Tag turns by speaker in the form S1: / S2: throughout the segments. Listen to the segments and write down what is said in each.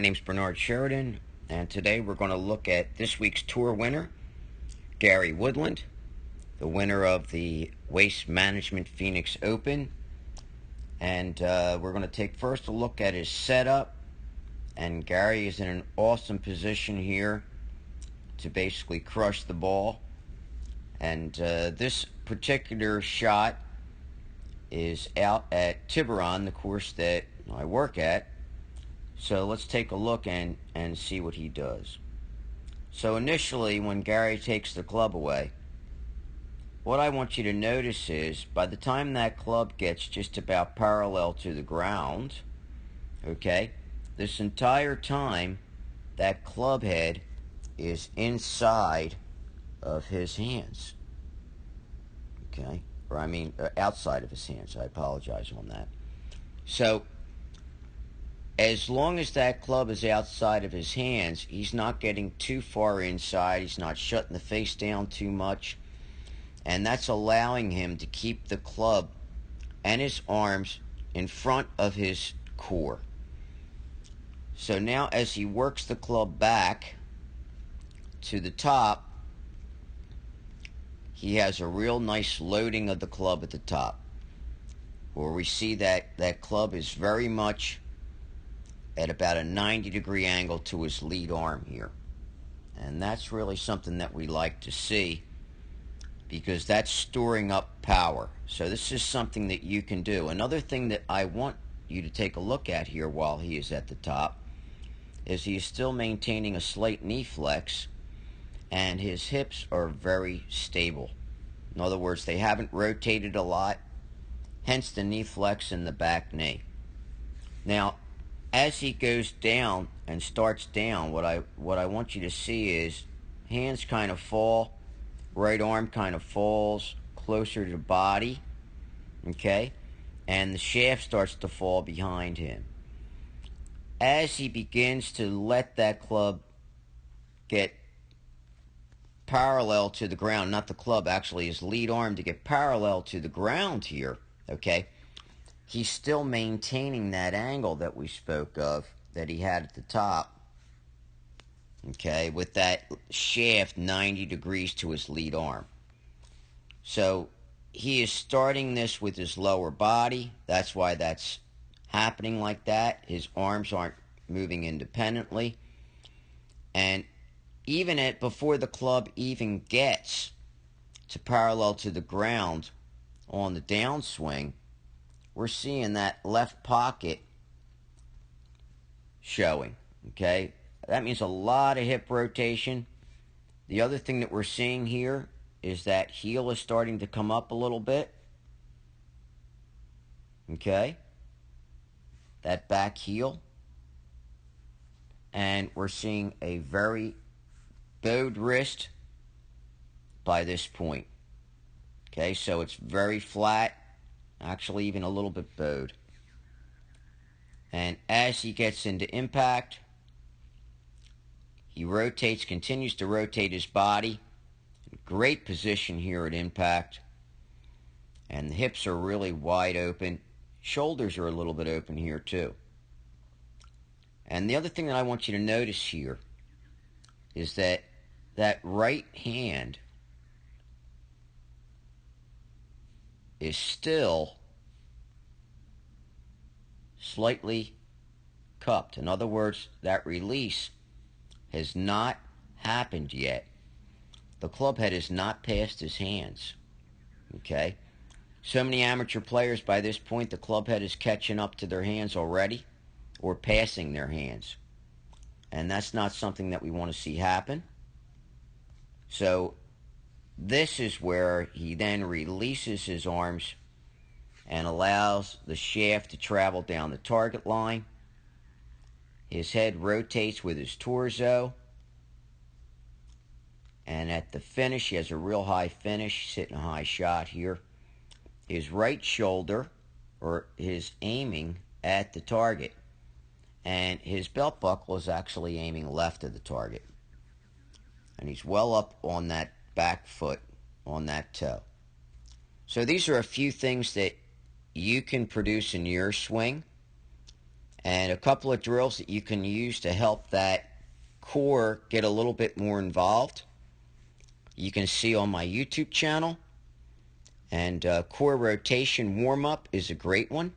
S1: name's Bernard Sheridan, and today we're going to look at this week's tour winner, Gary Woodland, the winner of the Waste Management Phoenix Open. And we're going to take first a look at his setup, and Gary is in an awesome position here to basically crush the ball. And this particular shot is out at Tiburon, the course that I work at. So let's take a look and see what he does. So initially, when Gary takes the club away, what I want you to notice is by the time that club gets just about parallel to the ground, okay, this entire time that club head is inside of his hands, okay, or I mean outside of his hands. I apologize on that. So as long as that club is outside of his hands, he's not getting too far inside. He's not shutting the face down too much. And that's allowing him to keep the club and his arms in front of his core. So now as he works the club back to the top, he has a real nice loading of the club at the top, where we see that club is very much at about a 90-degree angle to his lead arm here. And that's really something that we like to see, because that's storing up power. So this is something that you can do. Another thing that I want you to take a look at here while he is at the top is he is still maintaining a slight knee flex, and his hips are very stable. In other words, they haven't rotated a lot, hence the knee flex in the back knee. Now, as he goes down and starts down, what I want you to see is hands kind of fall, right arm kind of falls closer to the body, okay, and the shaft starts to fall behind him. As he begins to let that club get parallel to the ground, not the club, actually his lead arm to get parallel to the ground here, okay, he's still maintaining that angle that we spoke of that he had at the top, okay, with that shaft 90 degrees to his lead arm. So he is starting this with his lower body. That's why that's happening like that. His arms aren't moving independently. And even before the club even gets to parallel to the ground on the downswing, we're seeing that left pocket showing, okay? That means a lot of hip rotation. The other thing that we're seeing here is that heel is starting to come up a little bit, okay? That back heel. And we're seeing a very bowed wrist by this point, okay? So it's very flat, actually even a little bit bowed. And as he gets into impact, he rotates, continues to rotate his body. Great position here at impact. And the hips are really wide open. Shoulders are a little bit open here too. And the other thing that I want you to notice here is that right hand is still slightly cupped. In other words, that release has not happened yet. The club head is not past his hands, okay? So many amateur players, by this point, the club head is catching up to their hands already or passing their hands. And that's not something that we want to see happen. So this is where he then releases his arms and allows the shaft to travel down the target line. His head rotates with his torso. And at the finish, he has a real high finish. He's hitting a high shot here. His right shoulder, or his aiming at the target. And his belt buckle is actually aiming left of the target. And he's well up on that back foot, on that toe. So these are a few things that you can produce in your swing. and a couple of drills that you can use to help that core get a little bit more involved. You can see on my YouTube channel. And core rotation warm-up is a great one.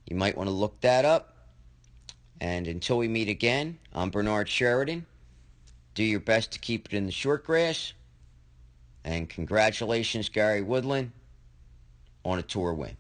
S1: You might want to look that up. And until we meet again, I'm Bernard Sheridan. Do your best to keep it in the short grass. And congratulations, Gary Woodland, on a tour win.